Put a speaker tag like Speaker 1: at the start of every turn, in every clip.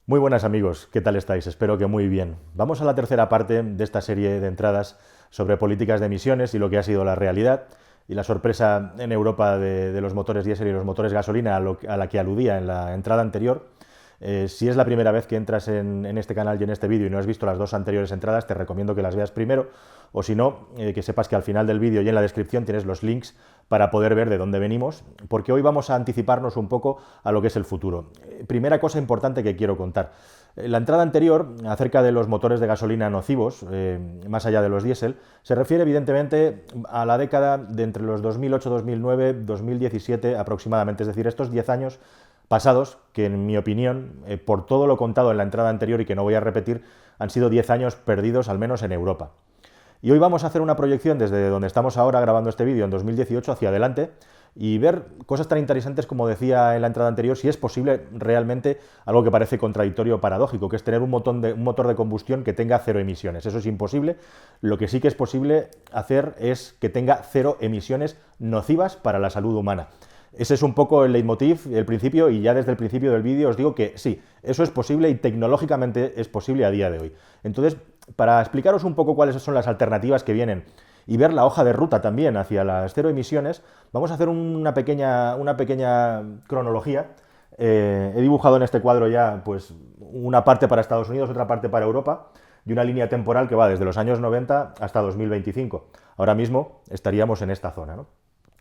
Speaker 1: Muy buenas amigos, ¿qué tal estáis? Espero que muy bien. Vamos a la tercera parte de esta serie de entradas sobre políticas de emisiones y lo que ha sido la realidad y la sorpresa en Europa de los motores diésel y los motores gasolina a la que aludía en la entrada anterior. Si es la primera vez que entras en este canal y en este vídeo y no has visto las dos anteriores entradas, te recomiendo que las veas primero, o si no, que sepas que al final del vídeo y en la descripción tienes los links para poder ver de dónde venimos, porque hoy vamos a anticiparnos un poco a lo que es el futuro. Primera cosa importante que quiero contar. La entrada anterior, acerca de los motores de gasolina nocivos, más allá de los diésel, se refiere evidentemente a la década de entre los 2008, 2009, 2017 aproximadamente, es decir, estos 10 años pasados, que en mi opinión, por todo lo contado en la entrada anterior y que no voy a repetir, han sido 10 años perdidos, al menos en Europa. Y hoy vamos a hacer una proyección desde donde estamos ahora grabando este vídeo, en 2018, hacia adelante, y ver cosas tan interesantes como decía en la entrada anterior, si es posible realmente algo que parece contradictorio o paradójico, que es tener un motor de combustión que tenga cero emisiones. Eso es imposible. Lo que sí que es posible hacer es que tenga cero emisiones nocivas para la salud humana. Ese es un poco el leitmotiv, el principio, y ya desde el principio del vídeo os digo que sí, eso es posible y tecnológicamente es posible a día de hoy. Entonces, para explicaros un poco cuáles son las alternativas que vienen y ver la hoja de ruta también hacia las cero emisiones, vamos a hacer una pequeña cronología. He dibujado en este cuadro ya pues, una parte para Estados Unidos, otra parte para Europa, y una línea temporal que va desde los años 90 hasta 2025. Ahora mismo estaríamos en esta zona, ¿no?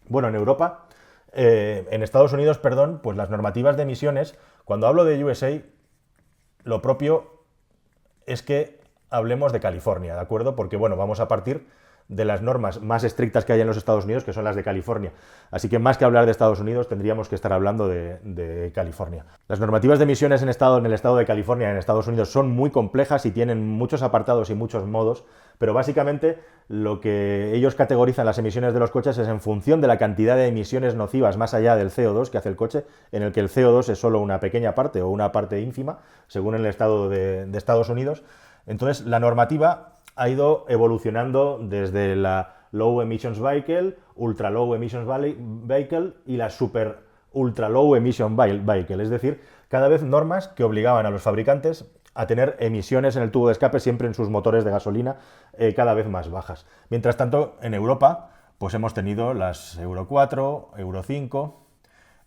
Speaker 1: Bueno, en Europa, en Estados Unidos, perdón, pues las normativas de emisiones, cuando hablo de USA, lo propio es que hablemos de California, ¿de acuerdo? Porque, bueno, vamos a partir de las normas más estrictas que hay en los Estados Unidos, que son las de California. Así que más que hablar de Estados Unidos, tendríamos que estar hablando de California. Las normativas de emisiones en el estado de California, en Estados Unidos, son muy complejas y tienen muchos apartados y muchos modos, pero básicamente lo que ellos categorizan las emisiones de los coches es en función de la cantidad de emisiones nocivas más allá del CO2 que hace el coche, en el que el CO2 es solo una pequeña parte o una parte ínfima, según el estado de Estados Unidos. Entonces, la normativa ha ido evolucionando desde la Low Emissions Vehicle, Ultra Low Emissions Vehicle y la Super Ultra Low Emission Vehicle. Es decir, cada vez normas que obligaban a los fabricantes a tener emisiones en el tubo de escape siempre en sus motores de gasolina cada vez más bajas. Mientras tanto, en Europa, pues hemos tenido las Euro 4, Euro 5,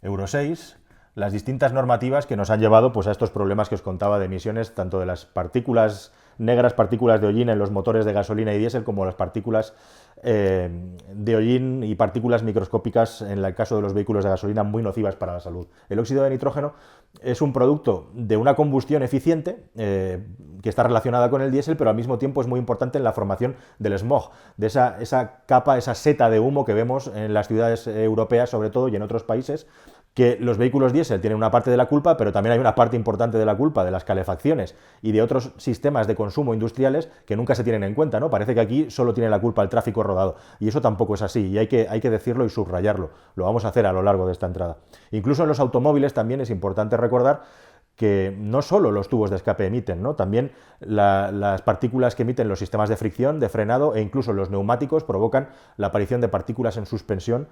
Speaker 1: Euro 6, las distintas normativas que nos han llevado pues, a estos problemas que os contaba de emisiones, tanto de las partículas negras, partículas de hollín en los motores de gasolina y diésel, como las partículas de hollín y partículas microscópicas en el caso de los vehículos de gasolina muy nocivas para la salud. El óxido de nitrógeno es un producto de una combustión eficiente que está relacionada con el diésel, pero al mismo tiempo es muy importante en la formación del smog, de esa capa, esa seta de humo que vemos en las ciudades europeas sobre todo y en otros países, que los vehículos diésel tienen una parte de la culpa, pero también hay una parte importante de la culpa de las calefacciones y de otros sistemas de consumo industriales que nunca se tienen en cuenta, ¿no? Parece que aquí solo tiene la culpa el tráfico rodado, y eso tampoco es así, y hay que decirlo y subrayarlo. Lo vamos a hacer a lo largo de esta entrada. Incluso en los automóviles también es importante recordar que no solo los tubos de escape emiten, ¿no? También las partículas que emiten los sistemas de fricción, de frenado e incluso los neumáticos provocan la aparición de partículas en suspensión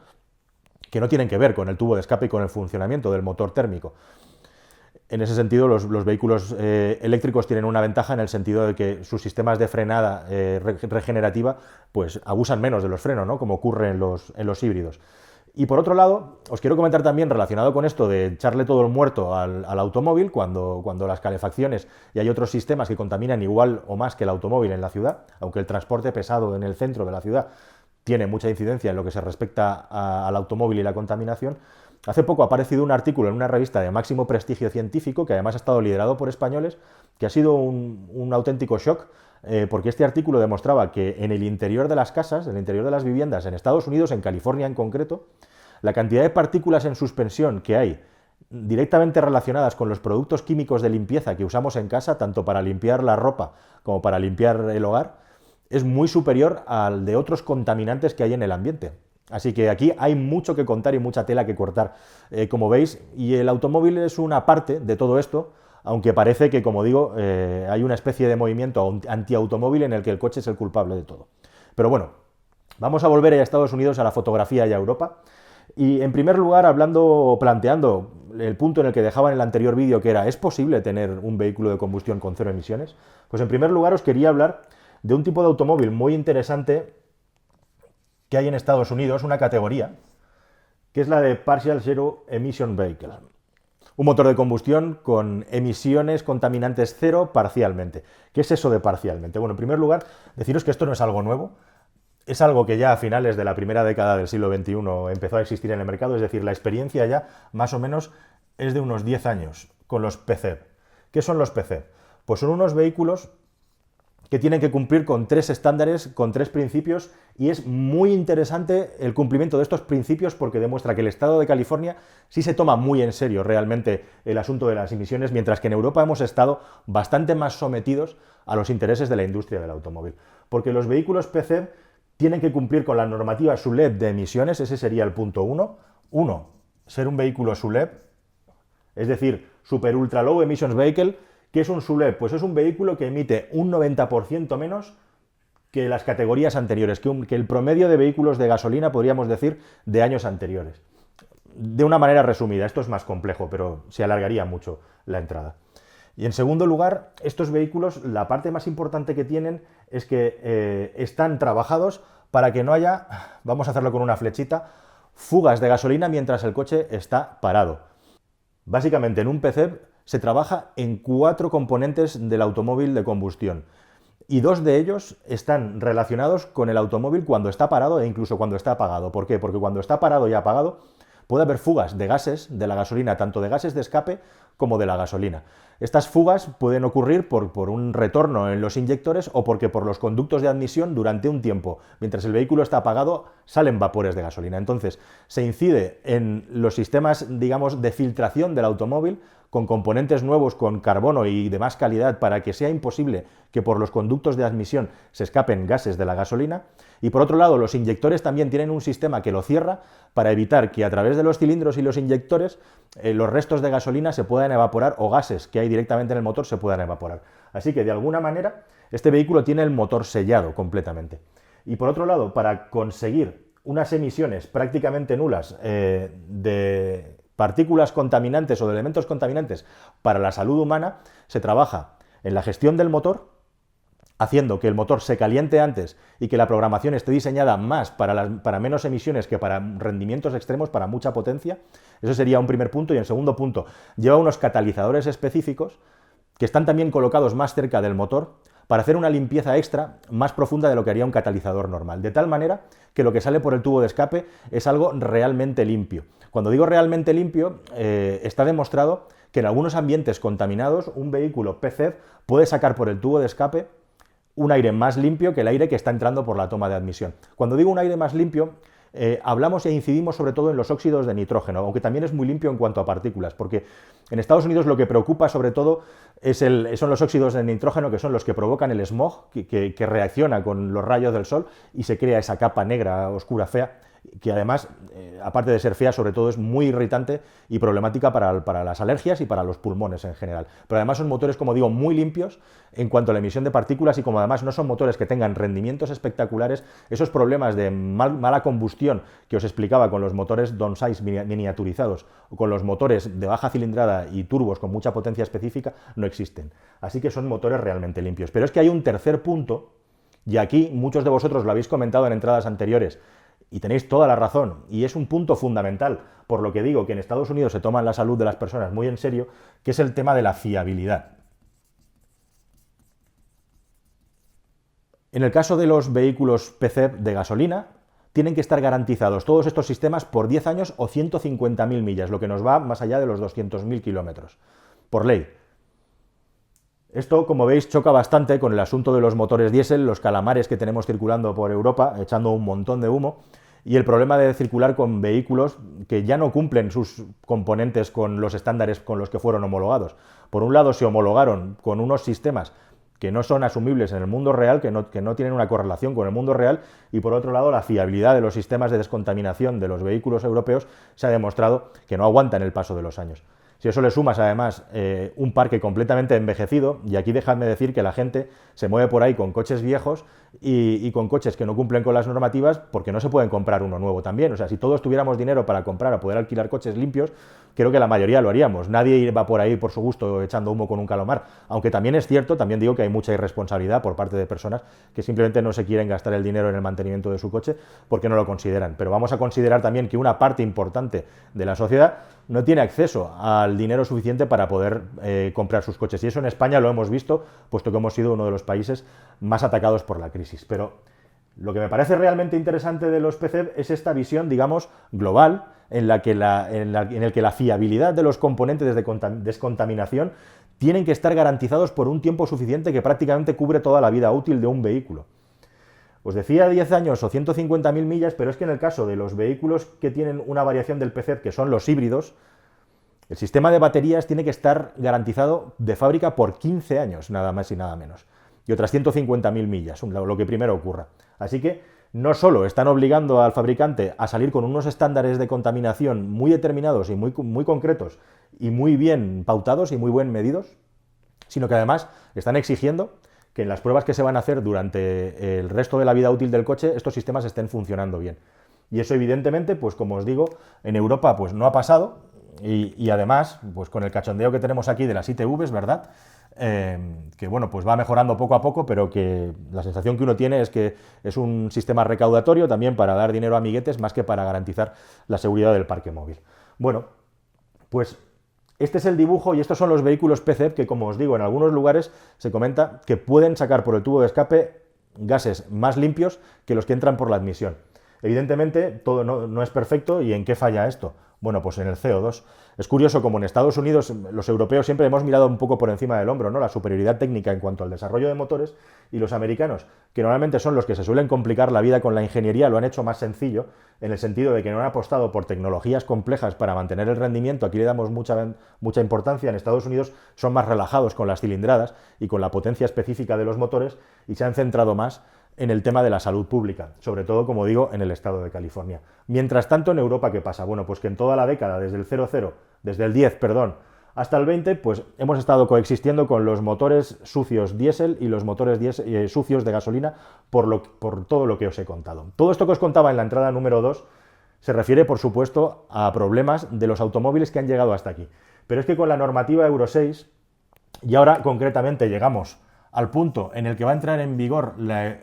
Speaker 1: que no tienen que ver con el tubo de escape y con el funcionamiento del motor térmico. En ese sentido, los vehículos eléctricos tienen una ventaja en el sentido de que sus sistemas de frenada regenerativa pues, abusan menos de los frenos, ¿no? Como ocurre en los híbridos. Y por otro lado, os quiero comentar también relacionado con esto de echarle todo el muerto al automóvil, cuando las calefacciones y hay otros sistemas que contaminan igual o más que el automóvil en la ciudad, aunque el transporte pesado en el centro de la ciudad tiene mucha incidencia en lo que se respecta al automóvil y la contaminación. Hace poco ha aparecido un artículo en una revista de máximo prestigio científico, que además ha estado liderado por españoles, que ha sido un auténtico shock, porque este artículo demostraba que en el interior de las casas, en el interior de las viviendas, en Estados Unidos, en California en concreto, la cantidad de partículas en suspensión que hay directamente relacionadas con los productos químicos de limpieza que usamos en casa, tanto para limpiar la ropa como para limpiar el hogar, es muy superior al de otros contaminantes que hay en el ambiente. Así que aquí hay mucho que contar y mucha tela que cortar, como veis, y el automóvil es una parte de todo esto, aunque parece que, como digo, hay una especie de movimiento antiautomóvil en el que el coche es el culpable de todo. Pero bueno, vamos a volver a Estados Unidos, a la fotografía y a Europa. Y en primer lugar, hablando o planteando el punto en el que dejaba en el anterior vídeo, que era, ¿es posible tener un vehículo de combustión con cero emisiones? Pues en primer lugar os quería hablar de un tipo de automóvil muy interesante que hay en Estados Unidos, una categoría, que es la de Partial Zero Emission Vehicle. Un motor de combustión con emisiones contaminantes cero parcialmente. ¿Qué es eso de parcialmente? Bueno, en primer lugar, deciros que esto no es algo nuevo. Es algo que ya a finales de la primera década del siglo XXI empezó a existir en el mercado, es decir, la experiencia ya más o menos es de unos 10 años con los PCEV. ¿Qué son los PCEV? Pues son unos vehículos que tienen que cumplir con 3 estándares, con 3 principios, y es muy interesante el cumplimiento de estos principios porque demuestra que el Estado de California sí se toma muy en serio realmente el asunto de las emisiones, mientras que en Europa hemos estado bastante más sometidos a los intereses de la industria del automóvil. Porque los vehículos PCEV tienen que cumplir con la normativa SULEP de emisiones, ese sería el punto 1. 1. Ser un vehículo SULEP, es decir, Super Ultra Low Emissions Vehicle. ¿Qué es un SULEP? Pues es un vehículo que emite un 90% menos que las categorías anteriores, que el promedio de vehículos de gasolina, podríamos decir, de años anteriores. De una manera resumida, esto es más complejo, pero se alargaría mucho la entrada. Y en segundo lugar, estos vehículos, la parte más importante que tienen es que están trabajados para que no haya, vamos a hacerlo con una flechita, fugas de gasolina mientras el coche está parado. Básicamente, en un PCEV se trabaja en 4 componentes del automóvil de combustión y 2 de ellos están relacionados con el automóvil cuando está parado e incluso cuando está apagado. ¿Por qué? Porque cuando está parado y apagado puede haber fugas de gases de la gasolina, tanto de gases de escape como de la gasolina. Estas fugas pueden ocurrir por un retorno en los inyectores o porque por los conductos de admisión durante un tiempo, mientras el vehículo está apagado, salen vapores de gasolina. Entonces, se incide en los sistemas, digamos, de filtración del automóvil con componentes nuevos, con carbono y de más calidad para que sea imposible que por los conductos de admisión se escapen gases de la gasolina. Y por otro lado, los inyectores también tienen un sistema que lo cierra para evitar que a través de los cilindros y los inyectores los restos de gasolina se puedan evaporar o gases que hay directamente en el motor se puedan evaporar. Así que de alguna manera este vehículo tiene el motor sellado completamente. Y por otro lado, para conseguir unas emisiones prácticamente nulas de partículas contaminantes o de elementos contaminantes para la salud humana, se trabaja en la gestión del motor, haciendo que el motor se caliente antes y que la programación esté diseñada más para menos emisiones que para rendimientos extremos, para mucha potencia. Eso sería un primer punto. Y en segundo punto, lleva unos catalizadores específicos que están también colocados más cerca del motor para hacer una limpieza extra más profunda de lo que haría un catalizador normal, de tal manera que lo que sale por el tubo de escape es algo realmente limpio. Cuando digo realmente limpio, está demostrado que en algunos ambientes contaminados un vehículo PCEV puede sacar por el tubo de escape un aire más limpio que el aire que está entrando por la toma de admisión. Cuando digo un aire más limpio, hablamos e incidimos sobre todo en los óxidos de nitrógeno, aunque también es muy limpio en cuanto a partículas, porque en Estados Unidos lo que preocupa sobre todo son los óxidos de nitrógeno, que son los que provocan el smog, que reacciona con los rayos del sol y se crea esa capa negra, oscura, fea, que además, aparte de ser fea, sobre todo es muy irritante y problemática para las alergias y para los pulmones en general. Pero además son motores, como digo, muy limpios en cuanto a la emisión de partículas y como además no son motores que tengan rendimientos espectaculares, esos problemas de mala combustión que os explicaba con los motores downsize miniaturizados o con los motores de baja cilindrada y turbos con mucha potencia específica no existen. Así que son motores realmente limpios. Pero es que hay un tercer punto, y aquí muchos de vosotros lo habéis comentado en entradas anteriores, y tenéis toda la razón, y es un punto fundamental, por lo que digo que en Estados Unidos se toman la salud de las personas muy en serio, que es el tema de la fiabilidad. En el caso de los vehículos PCEV de gasolina, tienen que estar garantizados todos estos sistemas por 10 años o 150.000 millas, lo que nos va más allá de los 200.000 kilómetros, por ley. Esto, como veis, choca bastante con el asunto de los motores diésel, los calamares que tenemos circulando por Europa, echando un montón de humo, y el problema de circular con vehículos que ya no cumplen sus componentes con los estándares con los que fueron homologados. Por un lado, se homologaron con unos sistemas que no son asumibles en el mundo real, que no tienen una correlación con el mundo real, y por otro lado, la fiabilidad de los sistemas de descontaminación de los vehículos europeos se ha demostrado que no aguantan el paso de los años. Si eso le sumas además un parque completamente envejecido, y aquí dejadme decir que la gente se mueve por ahí con coches viejos y con coches que no cumplen con las normativas porque no se pueden comprar uno nuevo también. O sea, si todos tuviéramos dinero para comprar o poder alquilar coches limpios, creo que la mayoría lo haríamos. Nadie va por ahí por su gusto echando humo con un calomar. Aunque también es cierto, también digo que hay mucha irresponsabilidad por parte de personas que simplemente no se quieren gastar el dinero en el mantenimiento de su coche porque no lo consideran. Pero vamos a considerar también que una parte importante de la sociedad no tiene acceso al dinero suficiente para poder comprar sus coches. Y eso en España lo hemos visto, puesto que hemos sido uno de los países más atacados por la crisis. Pero lo que me parece realmente interesante de los PCEV es esta visión, digamos, global, en el que la fiabilidad de los componentes de descontaminación tienen que estar garantizados por un tiempo suficiente que prácticamente cubre toda la vida útil de un vehículo. Os decía 10 años o 150.000 millas, pero es que en el caso de los vehículos que tienen una variación del PCEV, que son los híbridos, el sistema de baterías tiene que estar garantizado de fábrica por 15 años, nada más y nada menos. Y otras 150.000 millas, lo que primero ocurra. Así que no solo están obligando al fabricante a salir con unos estándares de contaminación muy determinados y muy concretos y muy bien pautados y muy bien medidos, sino que además están exigiendo que en las pruebas que se van a hacer durante el resto de la vida útil del coche estos sistemas estén funcionando bien. Y eso evidentemente, pues como os digo, en Europa pues no ha pasado y además, pues con el cachondeo que tenemos aquí de las ITVs, ¿verdad? Que bueno, pues va mejorando poco a poco, pero que la sensación que uno tiene es que es un sistema recaudatorio también para dar dinero a amiguetes más que para garantizar la seguridad del parque móvil. Bueno, pues este es el dibujo y estos son los vehículos PCEV que, como os digo, en algunos lugares se comenta que pueden sacar por el tubo de escape gases más limpios que los que entran por la admisión. Evidentemente, todo no es perfecto. ¿Y en qué falla esto? Bueno, pues en el CO2. Es curioso como en Estados Unidos los europeos siempre hemos mirado un poco por encima del hombro, ¿no? La superioridad técnica en cuanto al desarrollo de motores, y los americanos, que normalmente son los que se suelen complicar la vida con la ingeniería, lo han hecho más sencillo, en el sentido de que no han apostado por tecnologías complejas para mantener el rendimiento. Aquí le damos mucha importancia. En Estados Unidos son más relajados con las cilindradas y con la potencia específica de los motores y se han centrado más en el tema de la salud pública, sobre todo, como digo, en el estado de California. Mientras tanto, en Europa, ¿qué pasa? Bueno, pues que en toda la década, desde el 10, hasta el 20, pues hemos estado coexistiendo con los motores sucios diésel y los motores sucios de gasolina por todo lo que os he contado. Todo esto que os contaba en la entrada número 2 se refiere, por supuesto, a problemas de los automóviles que han llegado hasta aquí. Pero es que con la normativa Euro 6, y ahora concretamente llegamos al punto en el que va a entrar en vigor la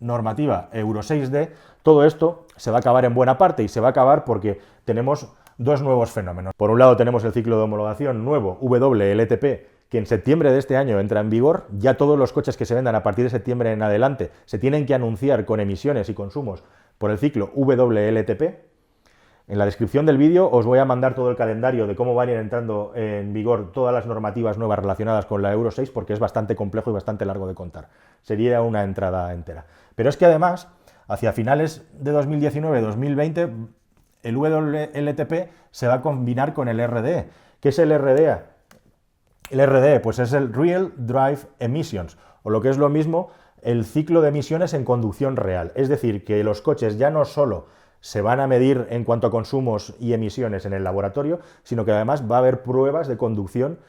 Speaker 1: normativa Euro 6D, todo esto se va a acabar en buena parte, y se va a acabar porque tenemos dos nuevos fenómenos. Por un lado tenemos el ciclo de homologación nuevo WLTP, que en septiembre de este año entra en vigor. Ya todos los coches que se vendan a partir de septiembre en adelante se tienen que anunciar con emisiones y consumos por el ciclo WLTP. En la descripción del vídeo os voy a mandar todo el calendario de cómo van a ir entrando en vigor todas las normativas nuevas relacionadas con la Euro 6, porque es bastante complejo y bastante largo de contar. Sería una entrada entera. Pero es que además, hacia finales de 2019-2020, el WLTP se va a combinar con el RDE. ¿Qué es el RDE? El RDE, pues es el Real Drive Emissions, o lo que es lo mismo, el ciclo de emisiones en conducción real. Es decir, que los coches ya no solo se van a medir en cuanto a consumos y emisiones en el laboratorio, sino que además va a haber pruebas de conducción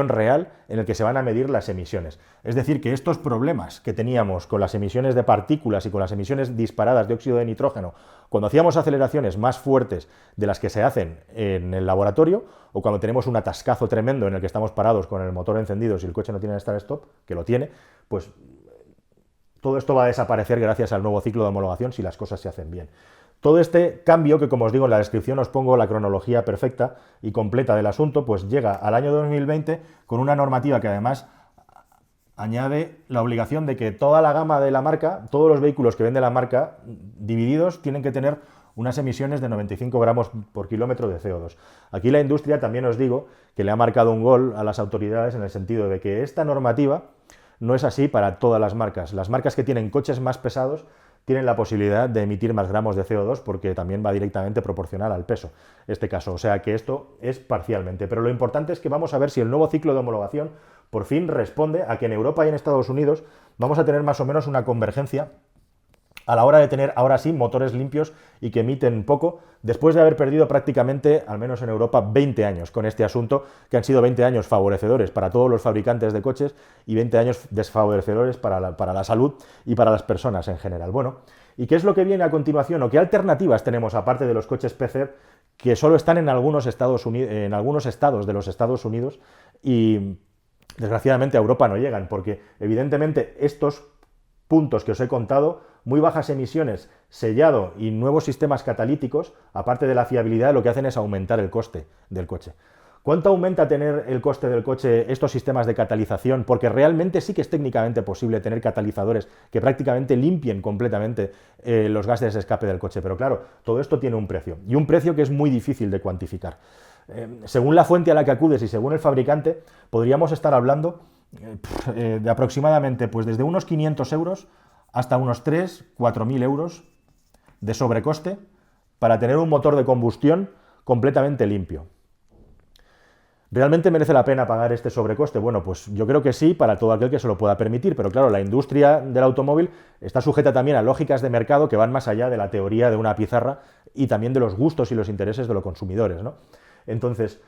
Speaker 1: real en el que se van a medir las emisiones. Es decir, que estos problemas que teníamos con las emisiones de partículas y con las emisiones disparadas de óxido de nitrógeno, cuando hacíamos aceleraciones más fuertes de las que se hacen en el laboratorio, o cuando tenemos un atascazo tremendo en el que estamos parados con el motor encendido si el coche no tiene start-stop, que lo tiene, pues todo esto va a desaparecer gracias al nuevo ciclo de homologación si las cosas se hacen bien. Todo este cambio, que como os digo en la descripción os pongo la cronología perfecta y completa del asunto, pues llega al año 2020 con una normativa que además añade la obligación de que toda la gama de la marca, todos los vehículos que vende la marca, divididos, tienen que tener unas emisiones de 95 gramos por kilómetro de CO2. Aquí la industria, también os digo, que le ha marcado un gol a las autoridades en el sentido de que esta normativa no es así para todas las marcas. Las marcas que tienen coches más pesados tienen la posibilidad de emitir más gramos de CO2 porque también va directamente proporcional al peso, este caso. O sea que esto es parcialmente. Pero lo importante es que vamos a ver si el nuevo ciclo de homologación por fin responde a que en Europa y en Estados Unidos vamos a tener más o menos una convergencia a la hora de tener ahora sí motores limpios y que emiten poco, después de haber perdido prácticamente, al menos en Europa, 20 años con este asunto, que han sido 20 años favorecedores para todos los fabricantes de coches y 20 años desfavorecedores para la salud y para las personas en general. Bueno, ¿y qué es lo que viene a continuación o qué alternativas tenemos aparte de los coches PHEV que solo están en algunos estados de los Estados Unidos y desgraciadamente a Europa no llegan? Porque evidentemente estos puntos que os he contado, muy bajas emisiones, sellado y nuevos sistemas catalíticos, aparte de la fiabilidad, lo que hacen es aumentar el coste del coche. ¿Cuánto aumenta tener el coste del coche estos sistemas de catalización? Porque realmente sí que es técnicamente posible tener catalizadores que prácticamente limpien completamente los gases de escape del coche. Pero claro, todo esto tiene un precio, y un precio que es muy difícil de cuantificar. Según la fuente a la que acudes y según el fabricante, podríamos estar hablando de aproximadamente pues desde unos 500 euros hasta unos 3.000-4.000 euros de sobrecoste para tener un motor de combustión completamente limpio. ¿Realmente merece la pena pagar este sobrecoste? Bueno, pues yo creo que sí, para todo aquel que se lo pueda permitir, pero claro, la industria del automóvil está sujeta también a lógicas de mercado que van más allá de la teoría de una pizarra y también de los gustos y los intereses de los consumidores, ¿no? Entonces,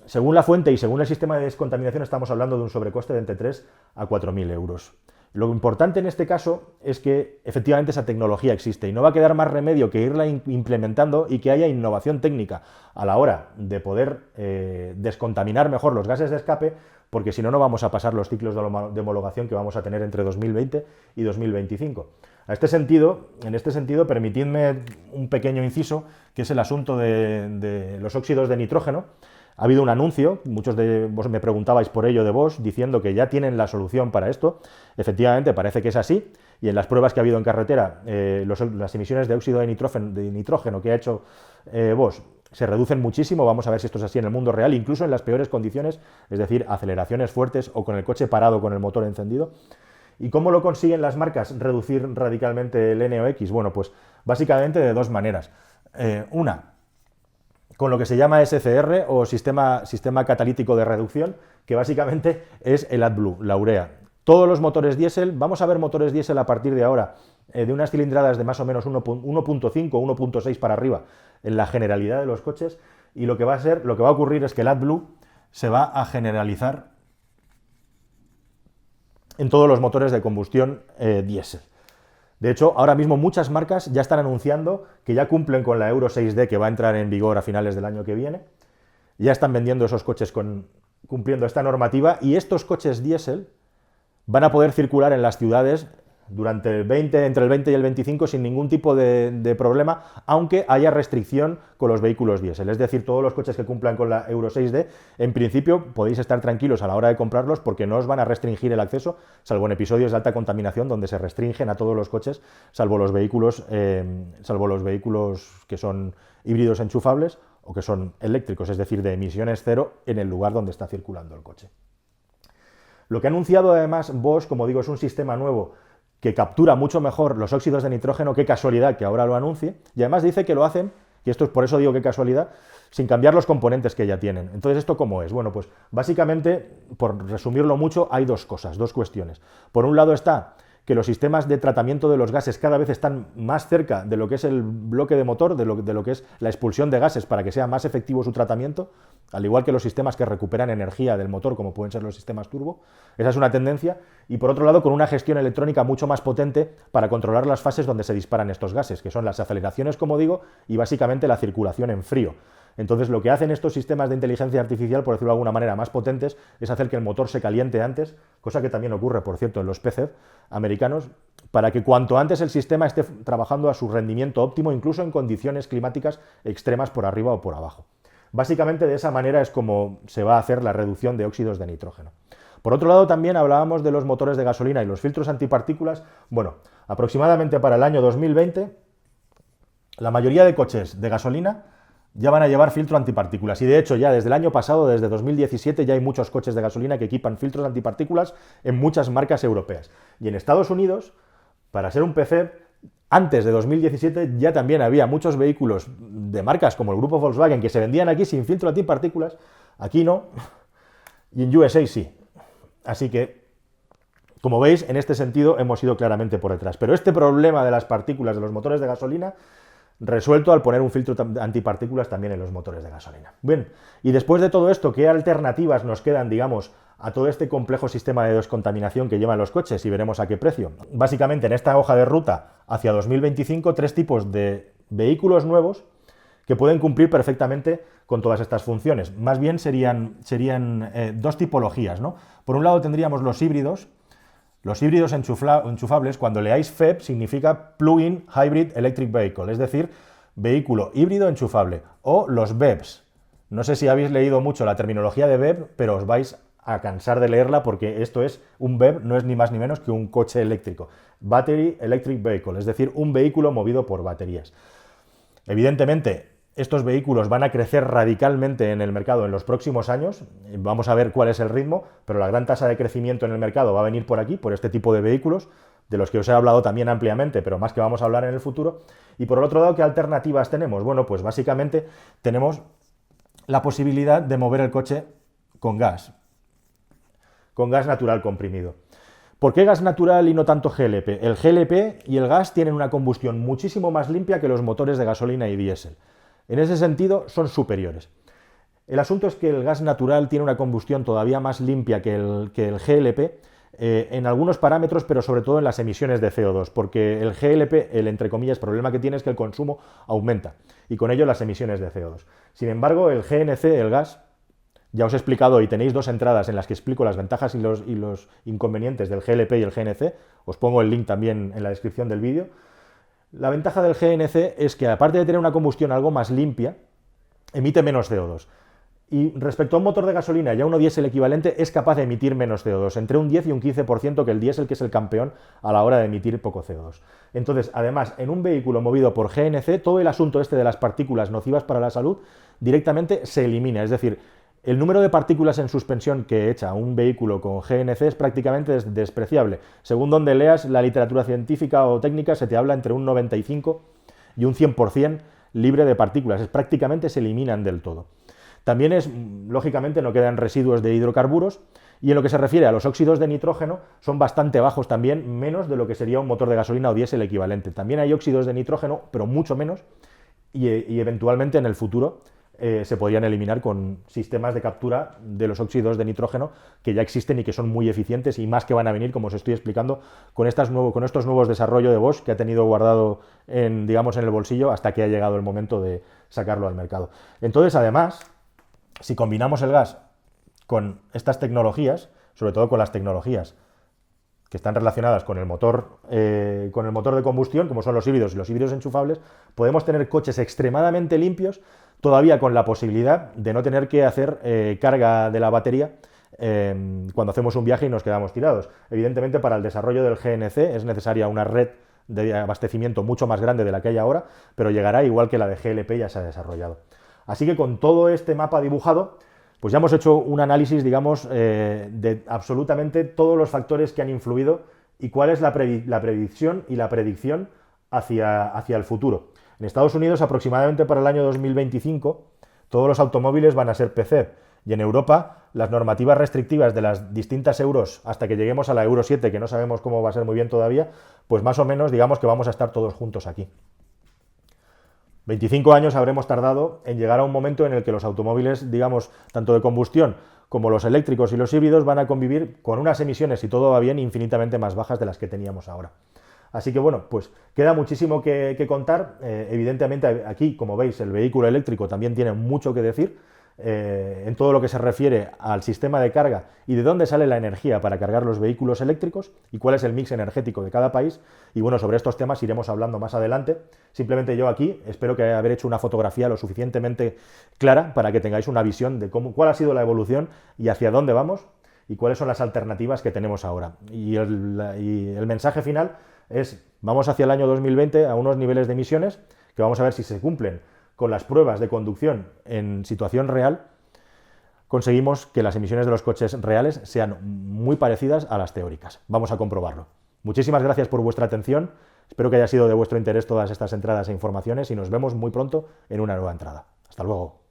Speaker 1: según la fuente y según el sistema de descontaminación, estamos hablando de un sobrecoste de entre 3 a 4.000 euros. Lo importante en este caso es que efectivamente esa tecnología existe y no va a quedar más remedio que irla implementando y que haya innovación técnica a la hora de poder descontaminar mejor los gases de escape, porque si no, no vamos a pasar los ciclos de homologación que vamos a tener entre 2020 y 2025. En este sentido, permitidme un pequeño inciso, que es el asunto de los óxidos de nitrógeno. Ha habido un anuncio, muchos de vos me preguntabais por ello de Bosch, diciendo que ya tienen la solución para esto. Efectivamente, parece que es así, y en las pruebas que ha habido en carretera, las emisiones de óxido de nitrógeno que ha hecho Bosch se reducen muchísimo. Vamos a ver si esto es así en el mundo real, incluso en las peores condiciones, es decir, aceleraciones fuertes o con el coche parado con el motor encendido. ¿Y cómo lo consiguen las marcas reducir radicalmente el NOx? Bueno, pues básicamente de dos maneras. Una, con lo que se llama SCR o sistema catalítico de reducción, que básicamente es el AdBlue, la urea. Todos los motores diésel, vamos a ver motores diésel a partir de ahora, de unas cilindradas de más o menos 1.5 o 1.6 para arriba, en la generalidad de los coches, y lo que va a ocurrir es que el AdBlue se va a generalizar en todos los motores de combustión diésel. De hecho, ahora mismo muchas marcas ya están anunciando que ya cumplen con la Euro 6D, que va a entrar en vigor a finales del año que viene. Ya están vendiendo esos coches cumpliendo esta normativa, y estos coches diésel van a poder circular en las ciudades entre el 20 y el 25 sin ningún tipo de problema, aunque haya restricción con los vehículos diésel. Es decir, todos los coches que cumplan con la Euro 6D, en principio podéis estar tranquilos a la hora de comprarlos porque no os van a restringir el acceso, salvo en episodios de alta contaminación donde se restringen a todos los coches, salvo los vehículos que son híbridos enchufables o que son eléctricos, es decir, de emisiones cero en el lugar donde está circulando el coche. Lo que ha anunciado además Bosch, como digo, es un sistema nuevo que captura mucho mejor los óxidos de nitrógeno. Qué casualidad que ahora lo anuncie, y además dice que lo hacen, y esto es por eso digo qué casualidad, sin cambiar los componentes que ya tienen. Entonces, ¿esto cómo es? Bueno, pues básicamente, por resumirlo mucho, hay dos cuestiones. Por un lado está que los sistemas de tratamiento de los gases cada vez están más cerca de lo que es el bloque de motor, de lo que es la expulsión de gases, para que sea más efectivo su tratamiento, al igual que los sistemas que recuperan energía del motor, como pueden ser los sistemas turbo. Esa es una tendencia. Y por otro lado, con una gestión electrónica mucho más potente para controlar las fases donde se disparan estos gases, que son las aceleraciones, como digo, y básicamente la circulación en frío. Entonces, lo que hacen estos sistemas de inteligencia artificial, por decirlo de alguna manera, más potentes, es hacer que el motor se caliente antes, cosa que también ocurre, por cierto, en los PHEV americanos, para que cuanto antes el sistema esté trabajando a su rendimiento óptimo, incluso en condiciones climáticas extremas por arriba o por abajo. Básicamente, de esa manera es como se va a hacer la reducción de óxidos de nitrógeno. Por otro lado, también hablábamos de los motores de gasolina y los filtros antipartículas. Bueno, aproximadamente para el año 2020, la mayoría de coches de gasolina ya van a llevar filtro antipartículas, y de hecho ya desde el año pasado, desde 2017, ya hay muchos coches de gasolina que equipan filtros antipartículas en muchas marcas europeas. Y en Estados Unidos, para ser un PHEV, antes de 2017 ya también había muchos vehículos de marcas como el grupo Volkswagen que se vendían aquí sin filtro antipartículas, aquí no, y en USA sí. Así que Como veis, en este sentido hemos ido claramente por detrás. Pero este problema de las partículas de los motores de gasolina resuelto al poner un filtro antipartículas también en los motores de gasolina. Bien, y después de todo esto, ¿qué alternativas nos quedan, digamos, a todo este complejo sistema de descontaminación que llevan los coches? Y veremos a qué precio. Básicamente, en esta hoja de ruta hacia 2025, 3 tipos de vehículos nuevos que pueden cumplir perfectamente con todas estas funciones. Más bien serían 2 tipologías, ¿no? Por un lado tendríamos los híbridos. Los híbridos enchufables, cuando leáis FEV, significa Plug-in Hybrid Electric Vehicle, es decir, vehículo híbrido enchufable, o los BEVs. No sé si habéis leído mucho la terminología de BEV, pero os vais a cansar de leerla porque esto es, un BEV no es ni más ni menos que un coche eléctrico. Battery Electric Vehicle, es decir, un vehículo movido por baterías. Evidentemente, estos vehículos van a crecer radicalmente en el mercado en los próximos años, vamos a ver cuál es el ritmo, pero la gran tasa de crecimiento en el mercado va a venir por aquí, por este tipo de vehículos, de los que os he hablado también ampliamente, pero más que vamos a hablar en el futuro. Y por el otro lado, ¿qué alternativas tenemos? Bueno, pues básicamente tenemos la posibilidad de mover el coche con gas natural comprimido. ¿Por qué gas natural y no tanto GLP? El GLP y el gas tienen una combustión muchísimo más limpia que los motores de gasolina y diésel. En ese sentido, son superiores. El asunto es que el gas natural tiene una combustión todavía más limpia que el GLP en algunos parámetros, pero sobre todo en las emisiones de CO2, porque el GLP, el entre comillas problema que tiene es que el consumo aumenta y con ello las emisiones de CO2. Sin embargo, el GNC, el gas, ya os he explicado y tenéis 2 entradas en las que explico las ventajas y los inconvenientes del GLP y el GNC, os pongo el link también en la descripción del vídeo. La ventaja del GNC es que, aparte de tener una combustión algo más limpia, emite menos CO2. Y respecto a un motor de gasolina y a uno diésel equivalente, es capaz de emitir menos CO2, entre un 10 y un 15% que el diésel, que es el campeón a la hora de emitir poco CO2. Entonces, además, en un vehículo movido por GNC, todo el asunto este de las partículas nocivas para la salud directamente se elimina. Es decir, el número de partículas en suspensión que echa un vehículo con GNC es prácticamente despreciable. Según donde leas la literatura científica o técnica, se te habla entre un 95 y un 100% libre de partículas. Prácticamente se eliminan del todo. También lógicamente, no quedan residuos de hidrocarburos, y en lo que se refiere a los óxidos de nitrógeno, son bastante bajos también, menos de lo que sería un motor de gasolina o diésel equivalente. También hay óxidos de nitrógeno, pero mucho menos, y eventualmente en el futuro se podrían eliminar con sistemas de captura de los óxidos de nitrógeno que ya existen y que son muy eficientes, y más que van a venir, como os estoy explicando, con estos nuevos desarrollos de Bosch que ha tenido guardado digamos, en el bolsillo hasta que ha llegado el momento de sacarlo al mercado. Entonces, además, si combinamos el gas con estas tecnologías, sobre todo con las tecnologías que están relacionadas con el motor de combustión, como son los híbridos y los híbridos enchufables, podemos tener coches extremadamente limpios, todavía con la posibilidad de no tener que hacer carga de la batería cuando hacemos un viaje y nos quedamos tirados. Evidentemente, para el desarrollo del GNC es necesaria una red de abastecimiento mucho más grande de la que hay ahora, pero llegará igual que la de GLP ya se ha desarrollado. Así que con todo este mapa dibujado, pues ya hemos hecho un análisis, digamos, de absolutamente todos los factores que han influido y cuál es la previsión y la predicción hacia el futuro. En Estados Unidos, aproximadamente para el año 2025, todos los automóviles van a ser PCEV, y en Europa las normativas restrictivas de las distintas euros, hasta que lleguemos a la Euro 7, que no sabemos cómo va a ser muy bien todavía, pues más o menos digamos que vamos a estar todos juntos aquí. 25 años habremos tardado en llegar a un momento en el que los automóviles, digamos, tanto de combustión como los eléctricos y los híbridos, van a convivir con unas emisiones, si todo va bien, infinitamente más bajas de las que teníamos ahora. Así que bueno, pues queda muchísimo que contar. Evidentemente aquí, como veis, el vehículo eléctrico también tiene mucho que decir en todo lo que se refiere al sistema de carga y de dónde sale la energía para cargar los vehículos eléctricos y cuál es el mix energético de cada país. Y bueno, sobre estos temas iremos hablando más adelante. Simplemente yo aquí espero que haber hecho una fotografía lo suficientemente clara para que tengáis una visión de cuál ha sido la evolución y hacia dónde vamos y cuáles son las alternativas que tenemos ahora. Y el mensaje final es: vamos hacia el año 2020 a unos niveles de emisiones que vamos a ver si se cumplen con las pruebas de conducción en situación real. Conseguimos que las emisiones de los coches reales sean muy parecidas a las teóricas. Vamos a comprobarlo. Muchísimas gracias por vuestra atención. Espero que haya sido de vuestro interés todas estas entradas e informaciones y nos vemos muy pronto en una nueva entrada. Hasta luego.